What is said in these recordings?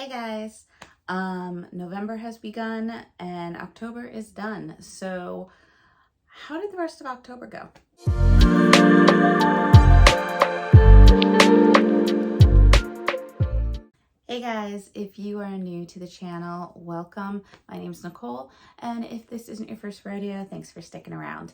Hey guys, November has begun and October is done. So how did the rest of October go? Hey guys, if you are new to the channel, welcome. My name's Nicole, and if this isn't your first rodeo, thanks for sticking around.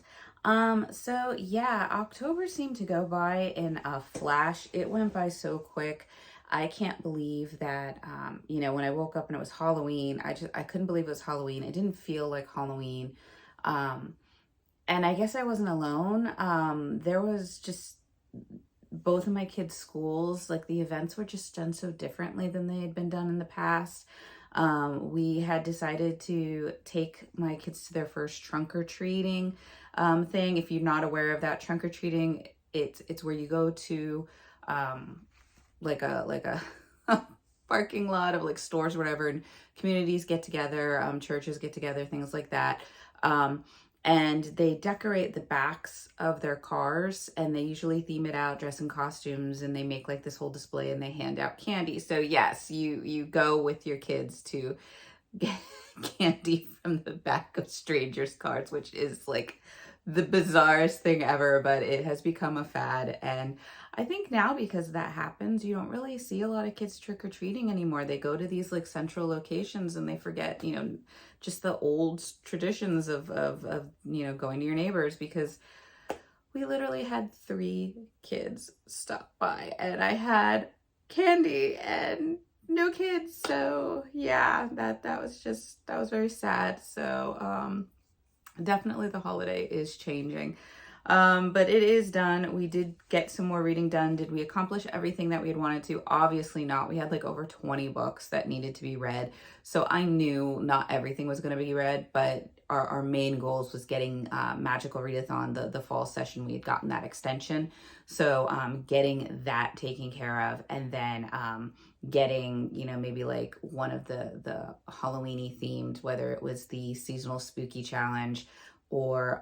So yeah, October seemed to go by in a flash. It went by so quick. I can't believe that, when I woke up and it was Halloween, I couldn't believe it was Halloween. It didn't feel like Halloween. Um, and I guess I wasn't alone. There was just both of my kids' schools, like the events were just done so differently than they had been done in the past. We had decided to take my kids to their first trunk or treating thing. If you're not aware of that, trunk or treating, it's where you go to like a parking lot of like stores or whatever, and communities get together, churches get together, things like that. And they decorate the backs of their cars, and they usually theme it out, dress in costumes, and they make like this whole display, and they hand out candy. So yes, you go with your kids to get candy from the back of strangers' cars, which is like the bizarrest thing ever, but it has become a fad. And I think now, because that happens, you don't really see a lot of kids trick-or-treating anymore. They go to these like central locations and they forget, just the old traditions of going to your neighbors, because we literally had 3 kids stop by and I had candy and no kids. So yeah, that was very sad. So definitely the holiday is changing. But it is done. We did get some more reading done. Did we accomplish everything that we had wanted to? Obviously not. We had like over 20 books that needed to be read. So I knew not everything was going to be read, but our main goals was getting Magical Readathon, the fall session. We had gotten that extension. So getting that taken care of, and then getting, maybe like one of the Halloween-y themed, whether it was the seasonal spooky challenge or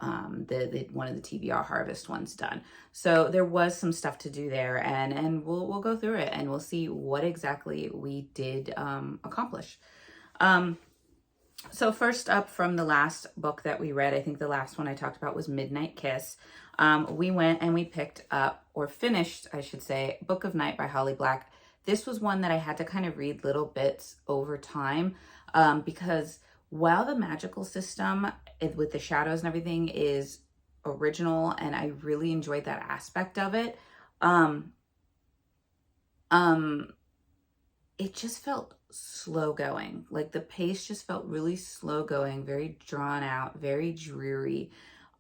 the one of the T.B.R. harvest ones done. So there was some stuff to do there, and we'll go through it and we'll see what exactly we did accomplish. So first up, from the last book that we read, I think the last one I talked about was Midnight Kiss. We went and we picked up, or finished, I should say, Book of Night by Holly Black. This was one that I had to kind of read little bits over time, because while the magical system with the shadows and everything is original, and I really enjoyed that aspect of it, it just felt slow going. Like the pace just felt really slow going, very drawn out, very dreary.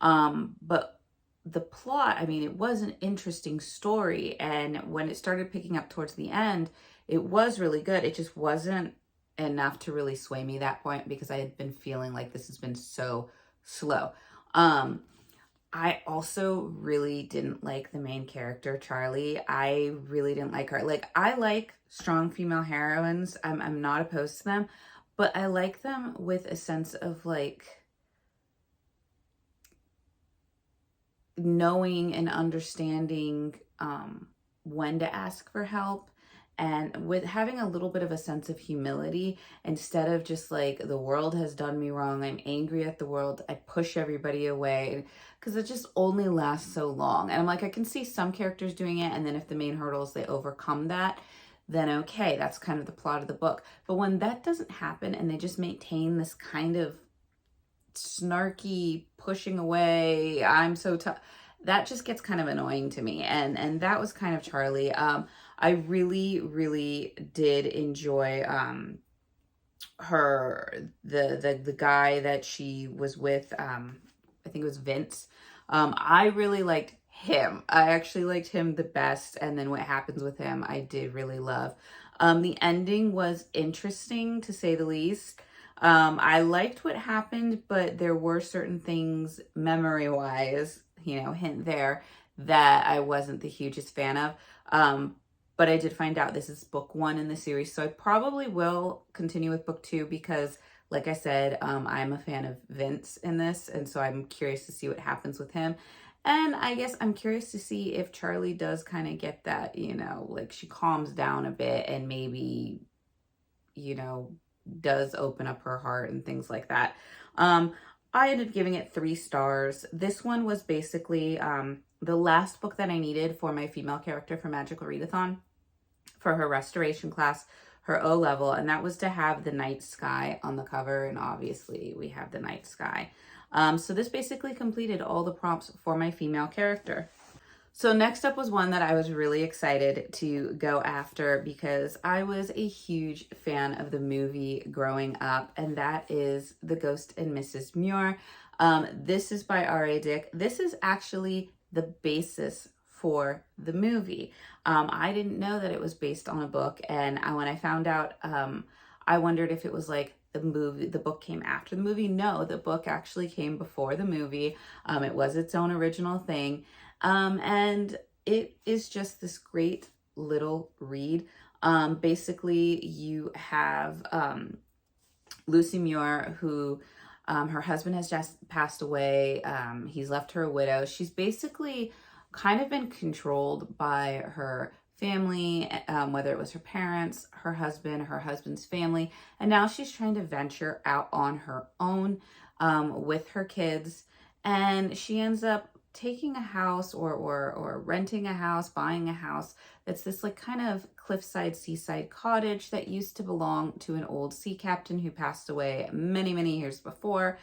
But the plot, I mean, it was an interesting story. And when it started picking up towards the end, it was really good. It just wasn't enough to really sway me that point, because I had been feeling like this has been so slow. I also really didn't like the main character, Charlie. I really didn't like her. Like, I like strong female heroines. I'm not opposed to them, but I like them with a sense of like knowing and understanding when to ask for help, and with having a little bit of a sense of humility, instead of just like, the world has done me wrong, I'm angry at the world, I push everybody away, because it just only lasts so long. And I'm like, I can see some characters doing it, and then if the main hurdles, they overcome that, then okay, that's kind of the plot of the book. But when that doesn't happen and they just maintain this kind of snarky pushing away, I'm so tough, that just gets kind of annoying to me. And that was kind of Charlie. I really did enjoy the guy that she was with. I think it was Vince. I really liked him. I actually liked him the best, and then what happens with him I did really love. The ending was interesting, to say the least. I liked what happened, but there were certain things memory-wise, hint there, that I wasn't the hugest fan of. But I did find out this is book 1 in the series, so I probably will continue with book 2, because like I said, I'm a fan of Vince in this, and so I'm curious to see what happens with him. And I guess I'm curious to see if Charlie does kind of get that, like she calms down a bit and maybe you know, does open up her heart and things like that. Um, I ended up giving it 3 stars. This one was basically the last book that I needed for my female character for Magical Readathon for her restoration class, her O level, and that was to have the night sky on the cover. And obviously, we have the night sky. So this basically completed all the prompts for my female character. So next up was one that I was really excited to go after because I was a huge fan of the movie growing up, and that is The Ghost and Mrs. Muir. This is by R.A. Dick. This is actually the basis for the movie. I didn't know that it was based on a book, and when I found out, I wondered if it was like the book came after the movie. No, the book actually came before the movie. It was its own original thing. And it is just this great little read. Basically, you have Lucy Muir, who her husband has just passed away. He's left her a widow. She's basically kind of been controlled by her family, whether it was her parents, her husband's family, and now she's trying to venture out on her own with her kids, and she ends up taking a house or renting a house, buying a house that's this like kind of cliffside seaside cottage that used to belong to an old sea captain who passed away many, many years before.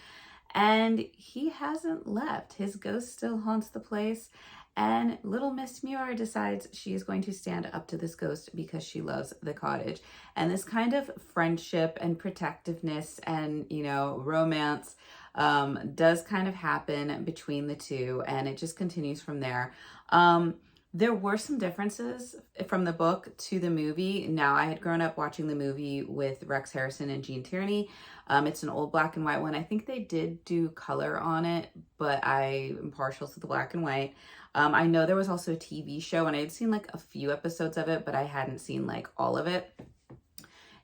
And he hasn't left. His ghost still haunts the place. And little Miss Muir decides she is going to stand up to this ghost because she loves the cottage. And this kind of friendship and protectiveness and, you know, romance does kind of happen between the two. And it just continues from there. There were some differences from the book to the movie. Now, I had grown up watching the movie with Rex Harrison and Gene Tierney. It's an old black and white one. I think they did do color on it, but I am partial to the black and white. I know there was also a TV show, and I had seen like a few episodes of it, but I hadn't seen like all of it.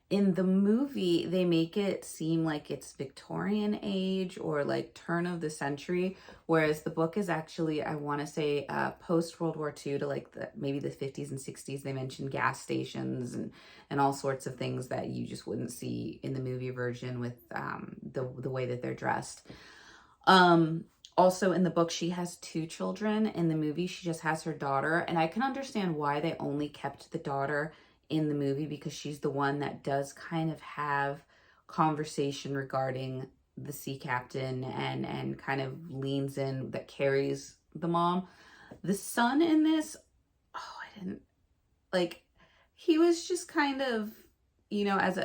In the movie, they make it seem like it's Victorian age or like turn of the century, whereas the book is actually, I want to say, post World War II to like maybe the 50s and 60s. They mention gas stations and all sorts of things that you just wouldn't see in the movie version with the way that they're dressed. Also in the book, she has 2 children. In the movie, she just has her daughter, and I can understand why they only kept the daughter in the movie because she's the one that does kind of have conversation regarding the sea captain and kind of leans in, that carries the mom. The son in this, I didn't like, he was just kind of, you know, as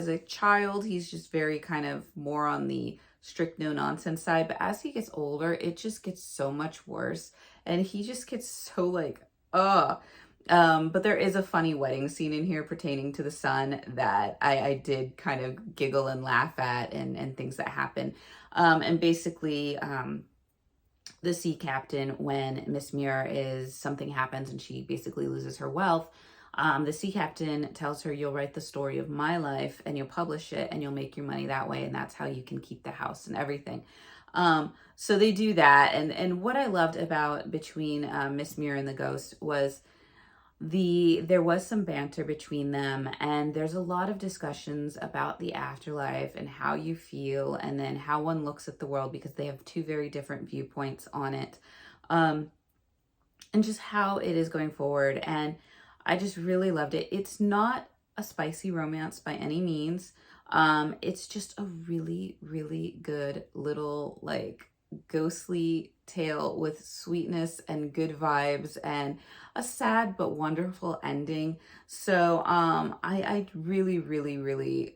a child, he's just very kind of more on the strict no nonsense side, but as he gets older, it just gets so much worse, and he just gets so like, but there is a funny wedding scene in here pertaining to the son that I did kind of giggle and laugh at, and things that happen. And basically, the sea captain, when Miss Muir something happens and she basically loses her wealth, the sea captain tells her, you'll write the story of my life and you'll publish it and you'll make your money that way. And that's how you can keep the house and everything. So they do that. And what I loved about between Miss Muir and the ghost was there was some banter between them, and there's a lot of discussions about the afterlife and how you feel and then how one looks at the world, because they have 2 very different viewpoints on it, and just how it is going forward. And I just really loved it. It's not a spicy romance by any means. It's just a really, really good little like ghostly tale with sweetness and good vibes and a sad but wonderful ending. So I really, really, really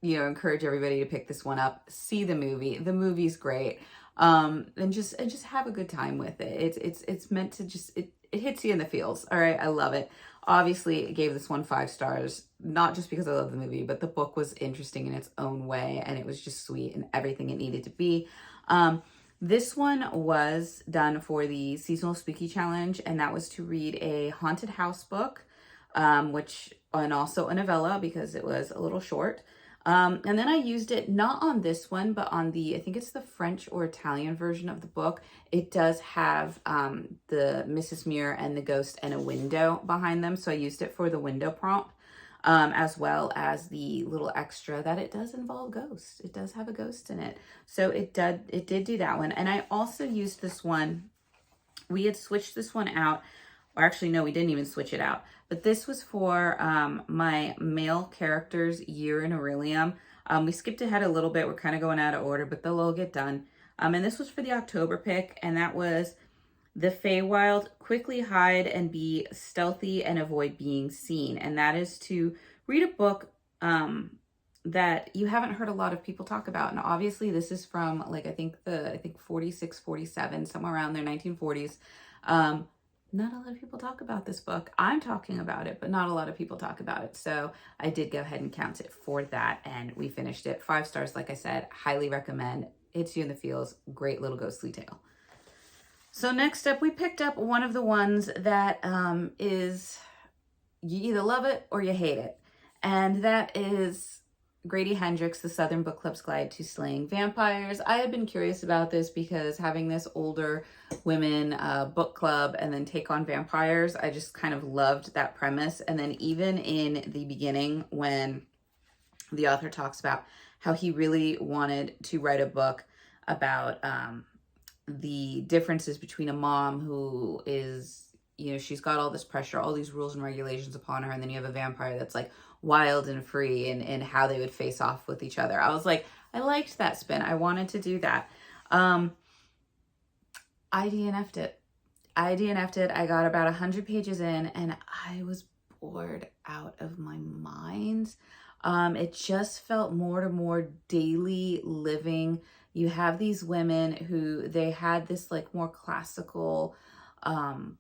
encourage everybody to pick this one up. See the movie. The movie's great. And just have a good time with it. It's meant to just it hits you in the feels. All right, I love it. Obviously, I gave this one 5 stars, not just because I love the movie, but the book was interesting in its own way, and it was just sweet and everything it needed to be. This one was done for the Seasonal Spooky Challenge, and that was to read a haunted house book, and also a novella because it was a little short. And then I used it not on this one, but on I think it's the French or Italian version of the book. It does have the Mrs. Muir and the ghost and a window behind them. So I used it for the window prompt. as well as the little extra that it does involve ghosts. It does have a ghost in it. So it did do that one. And I also used this one. We had switched this one out, or actually, no, we didn't even switch it out. But this was for my male character's year in Aurelium. We skipped ahead a little bit. We're kind of going out of order, but they'll all get done. And this was for the October pick, and that was the Feywild, quickly hide and be stealthy and avoid being seen. And that is to read a book that you haven't heard a lot of people talk about. And obviously this is from like, I think 46, 47, somewhere around there, 1940s. Not a lot of people talk about this book. I'm talking about it, but not a lot of people talk about it. So I did go ahead and count it for that, and we finished it. 5 stars, like I said, highly recommend. Hits you in the feels. Great little ghostly tale. So next up, we picked up one of the ones that is, you either love it or you hate it. And that is Grady Hendrix, The Southern Book Club's Guide to Slaying Vampires. I had been curious about this because having this older women book club and then take on vampires, I just kind of loved that premise. And then even in the beginning, when the author talks about how he really wanted to write a book about the differences between a mom who is, you know, she's got all this pressure, all these rules and regulations upon her, and then you have a vampire that's like wild and free, and how they would face off with each other. I was like, I liked that spin. I wanted to do that. I DNF'd it. I got about 100 pages in, and I was bored out of my mind. It just felt more to more daily living. You have these women who they had this like more classical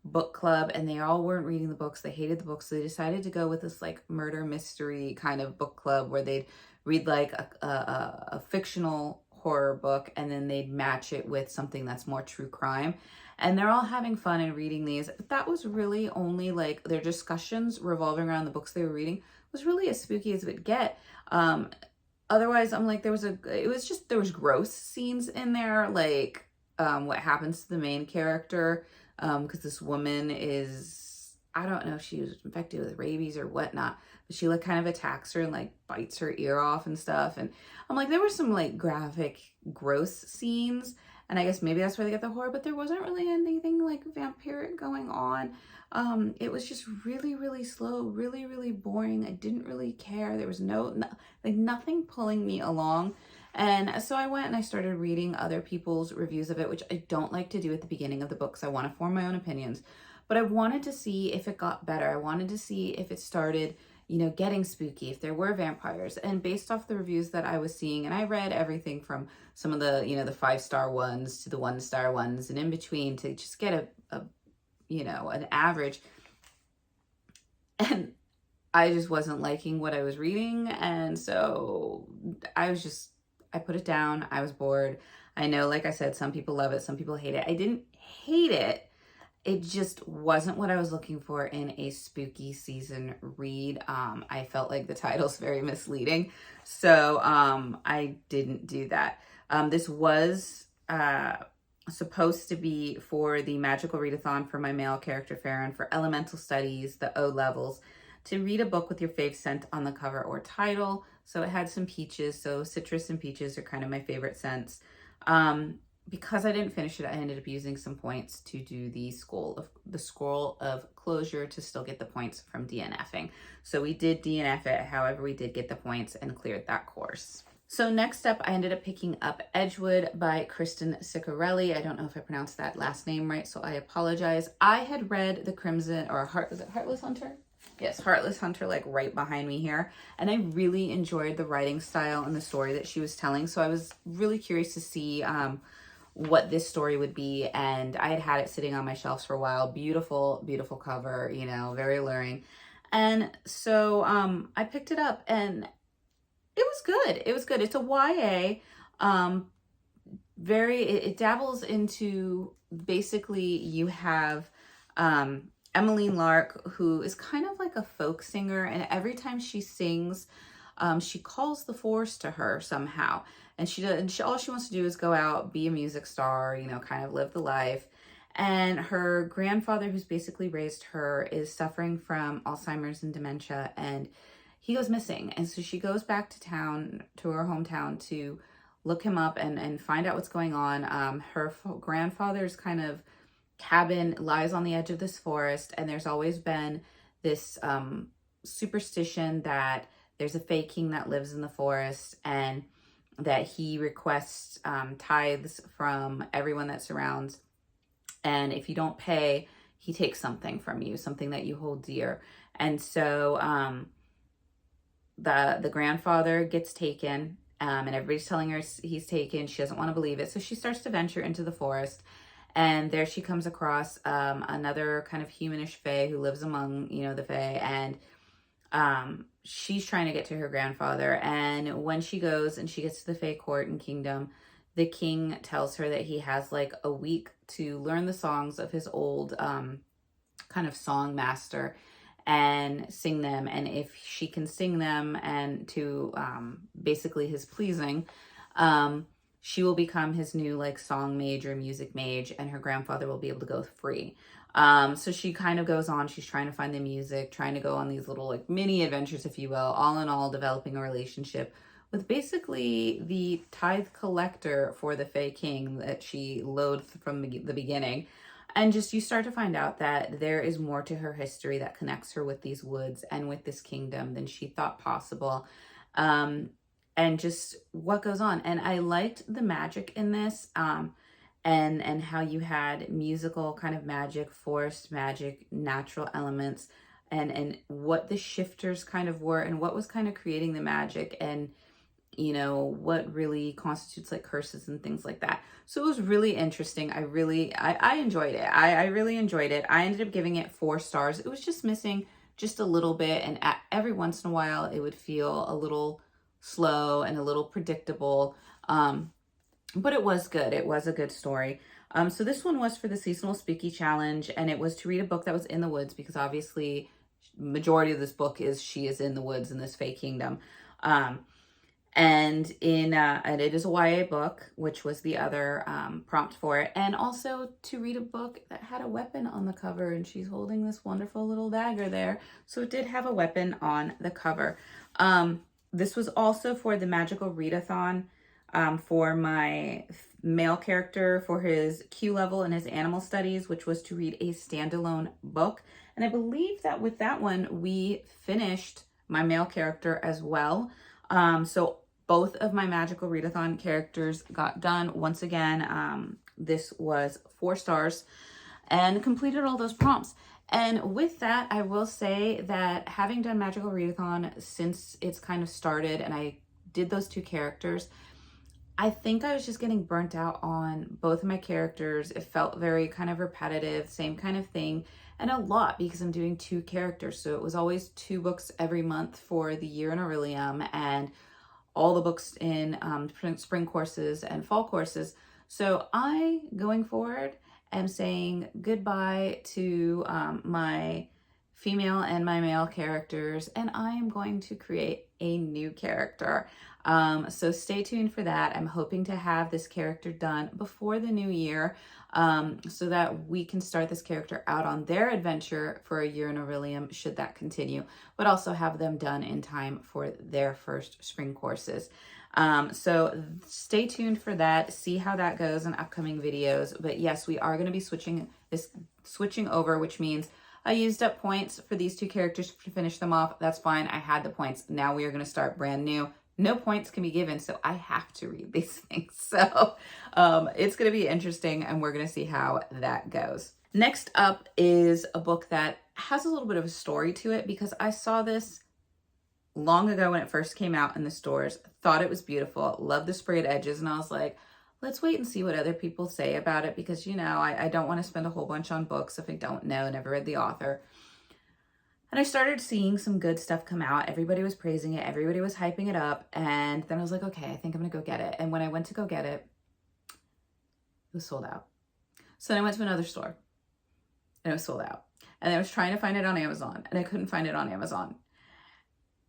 book club, and they all weren't reading the books. They hated the books. So they decided to go with this like murder mystery kind of book club where they'd read like a fictional horror book, and then they'd match it with something that's more true crime. And they're all having fun and reading these. But that was really only like their discussions revolving around the books they were reading was really as spooky as it would get. Otherwise, I'm like, there was gross scenes in there, like what happens to the main character, because this woman is, I don't know if she was infected with rabies or whatnot, but she like kind of attacks her and like bites her ear off and stuff. And I'm like, there were some like graphic, gross scenes, and I guess maybe that's where they get the horror, but there wasn't really anything like vampiric going on. It was just really, really slow, really, really boring. I didn't really care. There was like nothing pulling me along. And so I went and I started reading other people's reviews of it, which I don't like to do at the beginning of the books. I want to form my own opinions, but I wanted to see if it got better. I wanted to see if it started, you know, getting spooky, if there were vampires. And based off the reviews that I was seeing, and I read everything from some of the, you know, the 5-star ones to the 1-star ones and in between to just get you know, an average. And I just wasn't liking what I was reading. And so I put it down. I was bored. I know, like I said, some people love it, some people hate it. I didn't hate it. It just wasn't what I was looking for in a spooky season read. I felt like the title's very misleading. So I didn't do that. This was supposed to be for the magical readathon for my male character Farron for elemental studies, the O levels, to read a book with your fave scent on the cover or title. So it had some peaches. So citrus and peaches are kind of my favorite scents. Because I didn't finish it, I ended up using some points to do the scroll of closure to still get the points from DNFing. So we did DNF it. However, we did get the points and cleared that course. So next up, I ended up picking up Edgewood by Kristen Ciccarelli. I don't know if I pronounced that last name right, so I apologize. I had read The Crimson, or was it Heartless Hunter? Yes, Heartless Hunter, like right behind me here. And I really enjoyed the writing style and the story that she was telling. So I was really curious to see what this story would be. And I had it sitting on my shelves for a while. Beautiful, beautiful cover, you know, very alluring. And so I picked it up, and it was good. It was good. It's a YA. It dabbles into, basically you have Emmeline Lark, who is kind of like a folk singer, and every time she sings, she calls the force to her somehow. And all she wants to do is go out, be a music star, you know, kind of live the life. And her grandfather, who's basically raised her, is suffering from Alzheimer's and dementia, and he goes missing. And so she goes back to town, to her hometown, to look him up and find out what's going on. Her grandfather's kind of cabin lies on the edge of this forest, and there's always been this superstition that there's a fey king that lives in the forest, and that he requests tithes from everyone that surrounds. And if you don't pay, he takes something from you, something that you hold dear. And so the grandfather gets taken, and everybody's telling her he's taken. She doesn't want to believe it. So she starts to venture into the forest. And there she comes across another kind of humanish fae who lives among, the fae. And she's trying to get to her grandfather. And when she goes and she gets to the fae court and kingdom, the king tells her that he has like a week to learn the songs of his old kind of song master and sing them. And if she can sing them and to basically his pleasing, she will become his new like song mage or music mage, and her grandfather will be able to go free. So she kind of goes on, she's trying to find the music, trying to go on these little like mini adventures, if you will, all in all developing a relationship with basically the tithe collector for the Fae King that she loathed from the beginning. And just you start to find out that there is more to her history that connects her with these woods and with this kingdom than she thought possible. And just what goes on. And I liked the magic in this, and how you had musical kind of magic, forest magic, natural elements, and what the shifters kind of were and what was kind of creating the magic, and what really constitutes like curses and things like that. So it was really interesting. I enjoyed it. I really enjoyed it. I ended up giving it 4 stars. It was just missing just a little bit, and every once in a while it would feel a little slow and a little predictable, but it was good. It was a good story. So this one was for the Seasonal Spooky Challenge, and it was to read a book that was in the woods, because obviously majority of this book is she is in the woods in this fake kingdom. And it is a YA book, which was the other prompt for it. And also to read a book that had a weapon on the cover, and she's holding this wonderful little dagger there. So it did have a weapon on the cover. This was also for the Magical Readathon, for my male character for his Q level in his animal studies, which was to read a standalone book. And I believe that with that one, we finished my male character as well. So both of my Magical Readathon characters got done. Once again, this was 4 stars and completed all those prompts. And with that, I will say that having done Magical Readathon since it's kind of started, and I did those 2 characters, I think I was just getting burnt out on both of my characters. It felt very kind of repetitive, same kind of thing, and a lot because I'm doing 2 characters. So it was always 2 books every month for the year in Aurelium, and all the books in spring courses and fall courses. So I, going forward, am saying goodbye to my female and my male characters, and I am going to create a new character. So stay tuned for that. I'm hoping to have this character done before the new year, so that we can start this character out on their adventure for a year in Aurelium, should that continue, but also have them done in time for their first spring courses. So stay tuned for that, see how that goes in upcoming videos. But yes, we are going to be switching over, which means I used up points for these 2 characters to finish them off. That's fine. I had the points. Now we are going to start brand new. No points can be given, so I have to read these things. So it's going to be interesting, and we're going to see how that goes. Next up is a book that has a little bit of a story to it, because I saw this long ago when it first came out in the stores, thought it was beautiful, loved the sprayed edges, and I was like, let's wait and see what other people say about it, because, I don't want to spend a whole bunch on books if I don't know, never read the author. And I started seeing some good stuff come out. Everybody was praising it. Everybody was hyping it up. And then I was like, okay, I think I'm going to go get it. And when I went to go get it, it was sold out. So then I went to another store and it was sold out. And I was trying to find it on Amazon, and I couldn't find it on Amazon.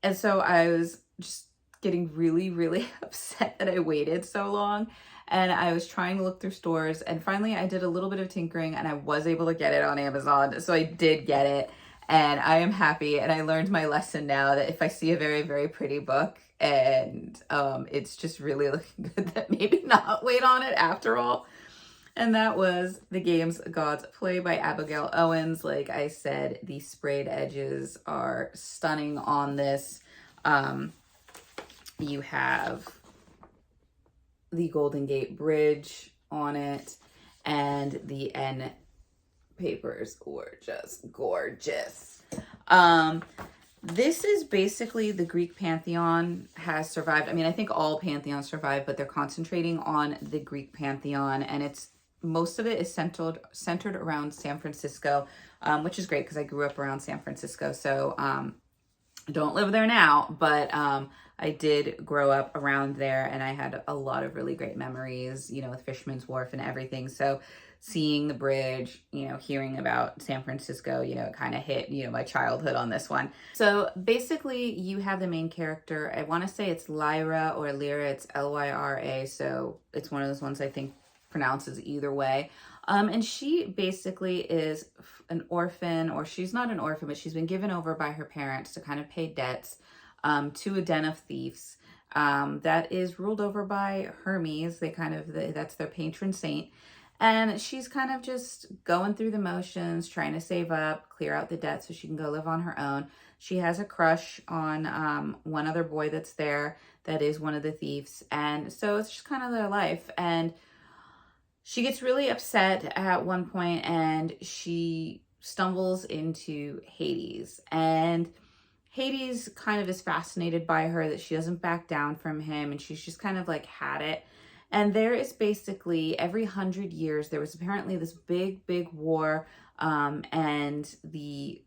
And so I was just getting really, really upset that I waited so long. And I was trying to look through stores, and finally I did a little bit of tinkering and I was able to get it on Amazon. So I did get it. And I am happy, and I learned my lesson now that if I see a very, very pretty book and it's just really looking good, that maybe not wait on it after all. And that was The Games Gods Play by Abigail Owens. Like I said, the sprayed edges are stunning on this. You have the Golden Gate Bridge on it, and the end papers were just gorgeous. This is basically the Greek pantheon has survived. I mean, I think all pantheons survive, but they're concentrating on the Greek pantheon, and it's most of it is centered around San Francisco, which is great because I grew up around San Francisco. So I don't live there now, but I did grow up around there, and I had a lot of really great memories, with Fisherman's Wharf and everything. So seeing the bridge, hearing about San Francisco, it kind of hit, my childhood on this one. So basically you have the main character. I want to say it's Lyra or Lyra. It's Lyra. So it's one of those ones I think pronounces either way. And she basically is an orphan, or she's not an orphan, but she's been given over by her parents to kind of pay debts to a den of thieves that is ruled over by Hermes. That's their patron saint. And she's kind of just going through the motions, trying to save up, clear out the debt so she can go live on her own. She has a crush on one other boy that's there that is one of the thieves. And so it's just kind of their life. And she gets really upset at one point, and she stumbles into Hades. And Hades kind of is fascinated by her, that she doesn't back down from him, and she's just kind of like had it. And there is basically every 100 years, there was apparently this big, big war, and the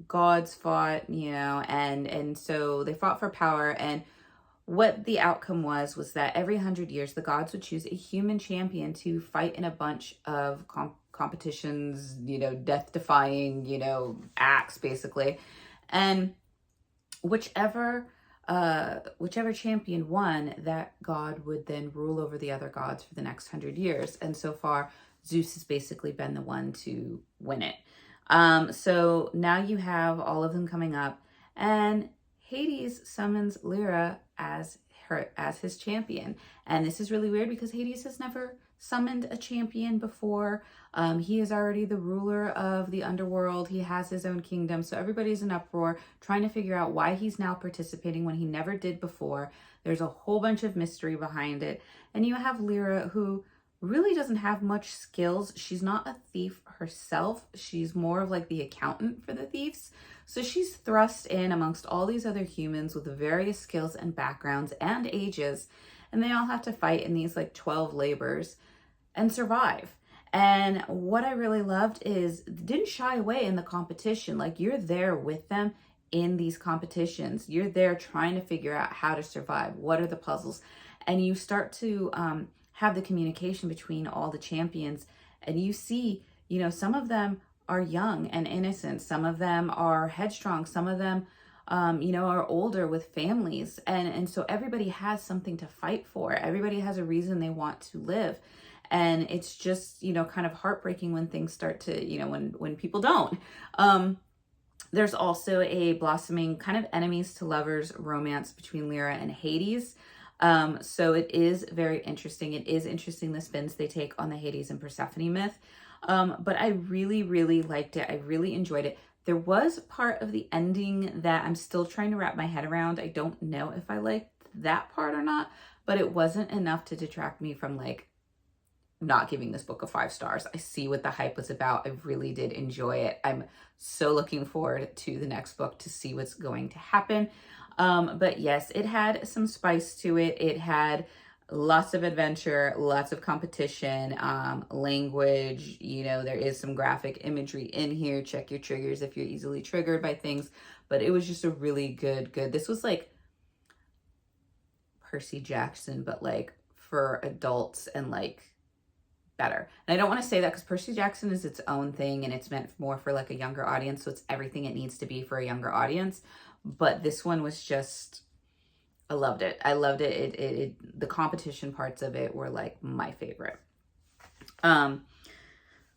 gods fought, and so they fought for power. And what the outcome was that every 100 years, the gods would choose a human champion to fight in a bunch of competitions, death-defying, acts, basically. And whichever champion won, that god would then rule over the other gods for the next 100 years. And so far, Zeus has basically been the one to win it. So now you have all of them coming up, and Hades summons Lyra as his champion. And this is really weird because Hades has never summoned a champion before. He is already the ruler of the underworld. He has his own kingdom. So everybody's in uproar trying to figure out why he's now participating when he never did before. There's a whole bunch of mystery behind it. And you have Lyra, who really doesn't have much skills. She's not a thief herself. She's more of like the accountant for the thieves. So she's thrust in amongst all these other humans with various skills and backgrounds and ages. And they all have to fight in these like 12 labors and survive. And what I really loved is didn't shy away in the competition. Like, you're there with them in these competitions. You're there trying to figure out how to survive. What are the puzzles? And you start to have the communication between all the champions. And you see, some of them are young and innocent. Some of them are headstrong. Some of them, are older with families. And so everybody has something to fight for. Everybody has a reason they want to live. And it's just, kind of heartbreaking when things start to, when people don't. There's also a blossoming kind of enemies to lovers romance between Lyra and Hades. So it is very interesting. It is interesting the spins they take on the Hades and Persephone myth. But I really, really liked it. I really enjoyed it. There was part of the ending that I'm still trying to wrap my head around. I don't know if I liked that part or not, but it wasn't enough to detract me from not giving this book a 5 stars. I see what the hype was about. I really did enjoy it. I'm so looking forward to the next book to see what's going to happen. But yes, it had some spice to it. It had lots of adventure, lots of competition, language, there is some graphic imagery in here. Check your triggers if you're easily triggered by things. But it was just a really good. This was like Percy Jackson, but for adults and better. And I don't want to say that because Percy Jackson is its own thing and it's meant more for a younger audience. So it's everything it needs to be for a younger audience. But this one was just, I loved it. I loved it. The competition parts of it were my favorite.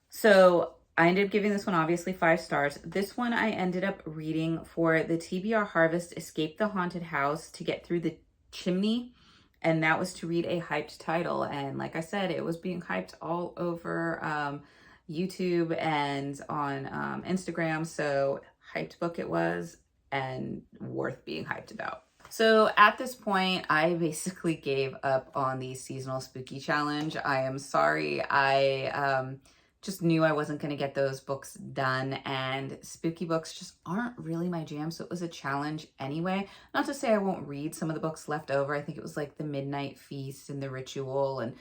So I ended up giving this one obviously 5 stars. This one I ended up reading for the T.B.R. Harvest Escape the Haunted House to get through the chimney. And that was to read a hyped title. And like I said, it was being hyped all over YouTube and on Instagram. So hyped book it was, and worth being hyped about. So at this point, I basically gave up on the seasonal spooky challenge. I am sorry. I just knew I wasn't going to get those books done, and spooky books just aren't really my jam. So it was a challenge anyway. Not to say I won't read some of the books left over. I think it was like The Midnight Feast and The Ritual, and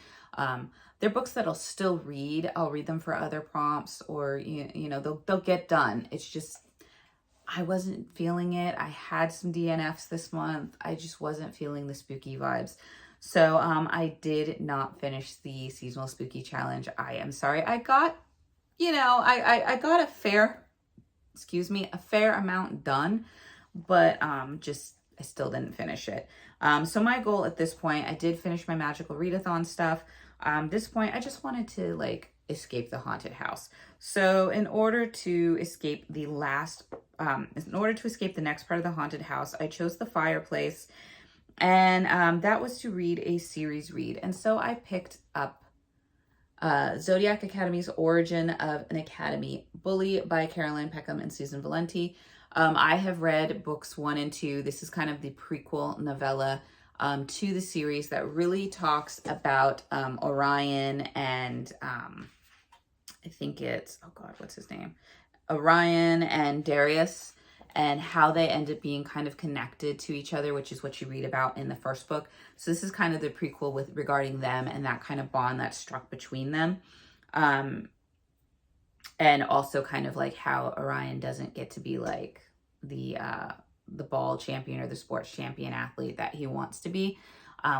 they're books that I'll still read. I'll read them for other prompts, or you know they'll get done. It's just I wasn't feeling it. I had some DNFs this month. I just wasn't feeling the spooky vibes. So I did not finish the seasonal spooky challenge. I am sorry. I got, I got a fair amount done, but just I still didn't finish it. So my goal at this point, I did finish my magical readathon stuff. This point, I just wanted to like escape the haunted house. So in order to escape the next part of the haunted house, I chose the fireplace, and that was to read a series read. And so I picked up Zodiac Academy's Origin of an Academy Bully by Caroline Peckham and Susan Valenti. I have read books 1 and 2. This is kind of the prequel novella to the series that really talks about Orion and I think it's, oh God, what's his name? Orion and Darius, and how they end up being kind of connected to each other, which is what you read about in the first book. So this is kind of the prequel with regarding them and that kind of bond that struck between them. And also kind of like how Orion doesn't get to be like the ball champion or the sports champion athlete that he wants to be.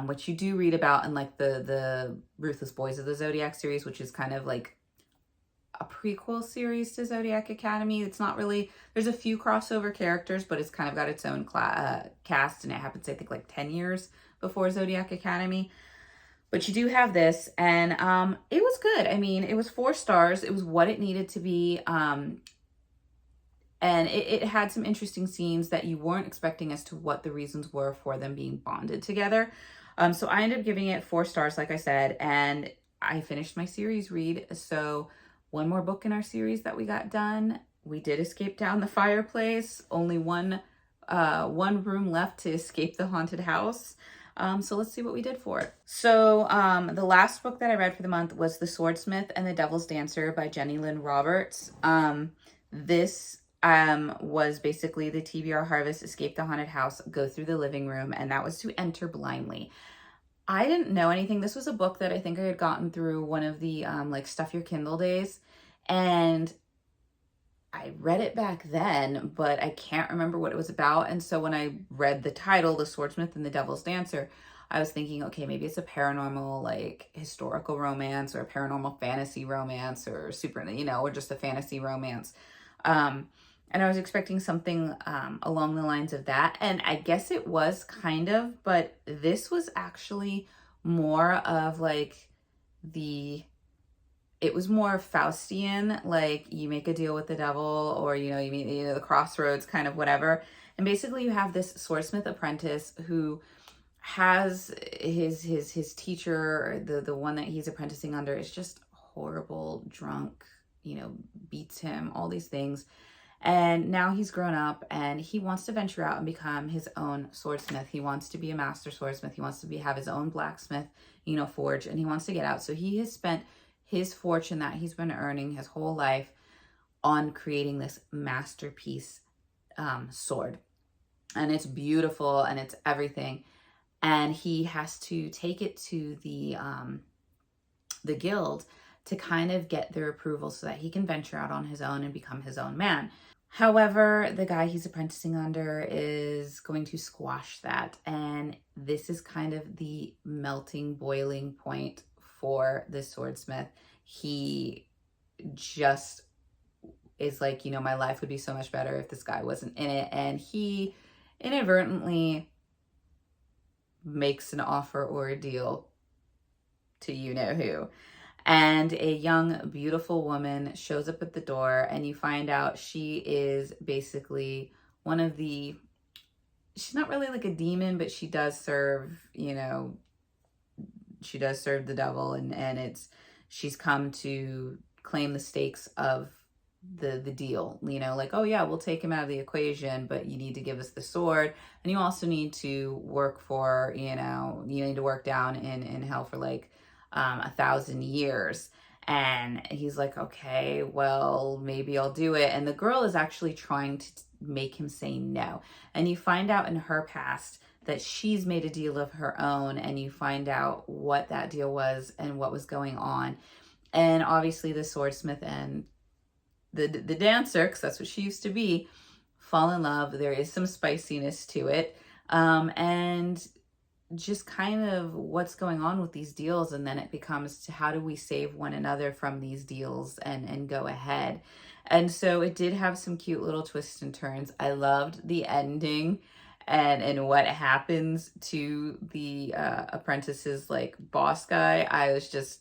Which you do read about in like the Ruthless Boys of the Zodiac series, which is kind of like a prequel series to Zodiac Academy. It's not really, there's a few crossover characters, but it's kind of got its own cast, and it happens, I think, like 10 years before Zodiac Academy. But you do have this, and it was good. I mean, it was 4 stars. It was what it needed to be. And it had some interesting scenes that you weren't expecting as to what the reasons were for them being bonded together. So I ended up giving it 4 stars, like I said, and I finished my series read. So one more book in our series that we got done. We did escape down the fireplace. Only one room left to escape the haunted house. So let's see what we did for it. So the last book that I read for the month was The Swordsmith and the Devil's Dancer by Jenny Lynn Roberts. This was basically the T.B.R. Harvest Escape the Haunted House, Go Through the Living Room, and that was to enter blindly. I didn't know anything. This was a book that I think I had gotten through one of the like Stuff Your Kindle days, and I read it back then, but I can't remember what it was about. And so when I read the title, The Swordsmith and the Devil's Dancer, I was thinking, okay, maybe it's a paranormal, like historical romance or a paranormal fantasy romance or or just a fantasy romance. And I was expecting something along the lines of that. And I guess it was kind of, but this was actually more of like it was more Faustian, like you make a deal with the devil, or, you meet, the crossroads, kind of whatever. And basically you have this swordsmith apprentice who has his teacher, the one that he's apprenticing under, is just horrible, drunk, beats him, all these things. And now he's grown up and he wants to venture out and become his own swordsmith. He wants to be a master swordsmith. He wants to have his own blacksmith, forge, and he wants to get out. So he has spent his fortune that he's been earning his whole life on creating this masterpiece sword. And it's beautiful and it's everything. And he has to take it to the guild to kind of get their approval so that he can venture out on his own and become his own man. However, the guy he's apprenticing under is going to squash that. And this is kind of the melting, boiling point for the swordsmith. He just is like, my life would be so much better if this guy wasn't in it. And he inadvertently makes an offer or a deal to you-know-who. And a young, beautiful woman shows up at the door, and you find out she is basically one of the, she's not really like a demon, but she does serve, she does serve the devil, and it's, she's come to claim the stakes of the deal, like, oh yeah, we'll take him out of the equation, but you need to give us the sword, and you also need to work for, you need to work down in hell for like 1,000 years. And he's like, okay, well, maybe I'll do it. And the girl is actually trying to make him say no. And you find out in her past that she's made a deal of her own, and you find out what that deal was and what was going on. And obviously the swordsmith and the dancer, because that's what she used to be, fall in love. There is some spiciness to it. And just kind of what's going on with these deals, and then it becomes to how do we save one another from these deals and go ahead. And so it did have some cute little twists and turns. I loved the ending and what happens to the apprentice's like boss guy. I was just,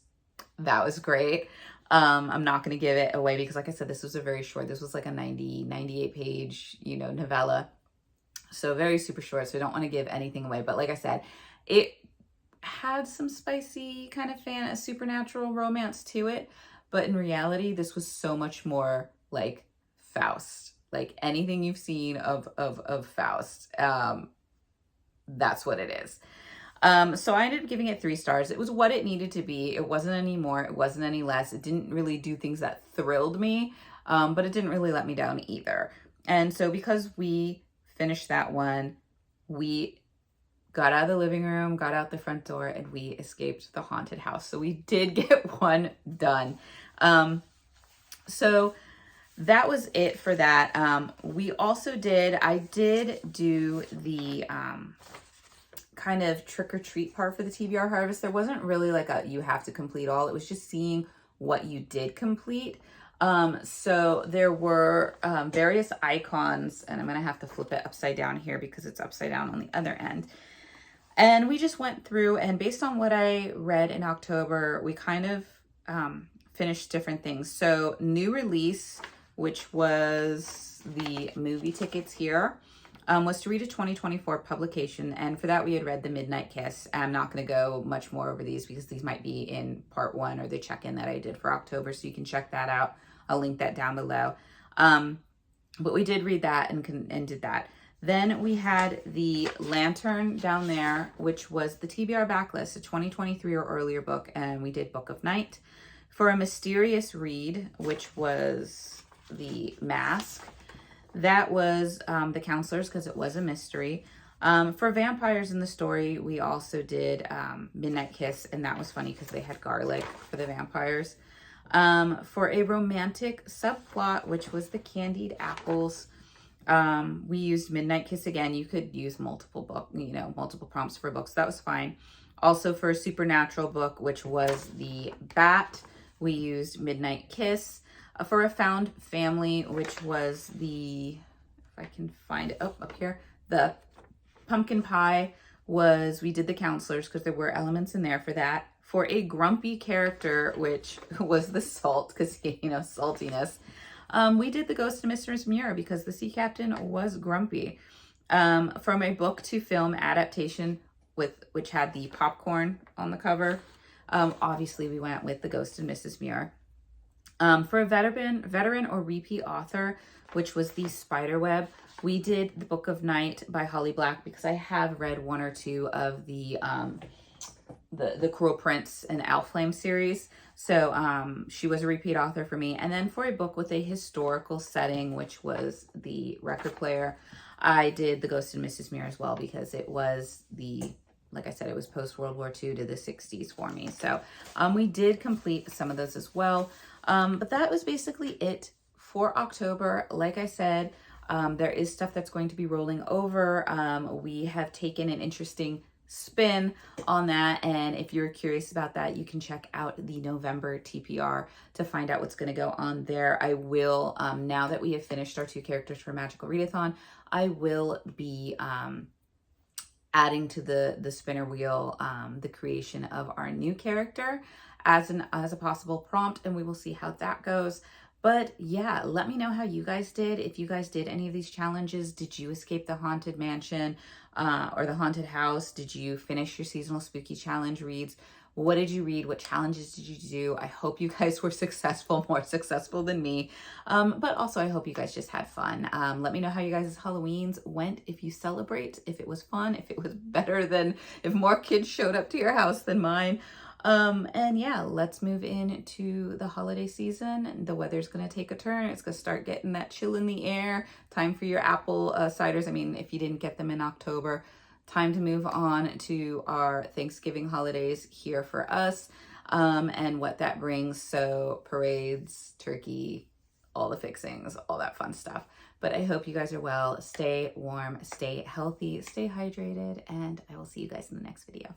that was great. I'm not going to give it away because, like I said, this was a very short, this was like a 98 page, novella. So very super short. So I don't want to give anything away. But like I said, it had some spicy kind of supernatural romance to it. But in reality, this was so much more like Faust. Like anything you've seen of Faust. That's what it is. So I ended up giving it 3 stars. It was what it needed to be. It wasn't any more. It wasn't any less. It didn't really do things that thrilled me, but it didn't really let me down either. And so because we finished that one, we got out of the living room, got out the front door, and we escaped the haunted house. So we did get one done. So that was it for that. I did do the kind of trick or treat part for the T.B.R. harvest. There wasn't really like a you have to complete all. It was just seeing what you did complete. So there were various icons, and I'm gonna have to flip it upside down here because it's upside down on the other end. And we just went through, and based on what I read in October, we kind of finished different things. So new release, which was the movie tickets here, was to read a 2024 publication. And for that, we had read The Midnight Kiss. I'm not going to go much more over these because these might be in part 1 or the check-in that I did for October. So you can check that out. I'll link that down below. But we did read that and did that. Then we had the Lantern down there, which was the T.B.R. backlist, a 2023 or earlier book. And we did Book of Night. For a mysterious read, which was the Mask, that was the Counselors, because it was a mystery. For vampires in the story, we also did Midnight Kiss, and that was funny because they had garlic for the vampires. For a romantic subplot, which was the Candied Apples, we used Midnight Kiss again. You could use multiple prompts for books. That was fine. Also for a supernatural book, which was the Bat, we used Midnight Kiss. For a found family, which was the, if I can find it, up here, the Pumpkin Pie, we did the Counselors because there were elements in there for that. For a grumpy character, which was the Salt, because, saltiness, we did the Ghost of Mrs. Muir because the sea captain was grumpy. From a book to film adaptation, which had the popcorn on the cover, obviously we went with the Ghost of Mrs. Muir. For a veteran or repeat author, which was the Spiderweb, we did the Book of Night by Holly Black because I have read 1 or 2 of the Cruel Prince and Elf Flame series. So she was a repeat author for me. And then for a book with a historical setting, which was the Record Player, I did the Ghost of Mrs. Muir as well because it was like I said, it was post-World War II to the 60s for me. So we did complete some of those as well. But that was basically it for October. Like I said, there is stuff that's going to be rolling over. We have taken an interesting spin on that, and if you're curious about that, you can check out the November TPR to find out what's going to go on there. I will, now that we have finished our 2 characters for Magical Readathon, I will be adding to the spinner wheel the creation of our new character as a possible prompt, and we will see how that goes. But yeah, let me know how you guys did. If you guys did any of these challenges, did you escape the haunted mansion or the haunted house? Did you finish your seasonal spooky challenge reads? What did you read? What challenges did you do? I hope you guys were successful, more successful than me. But also I hope you guys just had fun. Let me know how you guys' Halloweens went, if you celebrate, if it was fun, if it was better than, if more kids showed up to your house than mine. And yeah, let's move into the holiday season. The weather's gonna take a turn. It's gonna start getting that chill in the air. Time for your apple ciders. I mean, if you didn't get them in October, time to move on to our Thanksgiving holidays here for us, and what that brings. So parades, turkey, all the fixings, all that fun stuff. But I hope you guys are well. Stay warm, stay healthy, stay hydrated, and I will see you guys in the next video.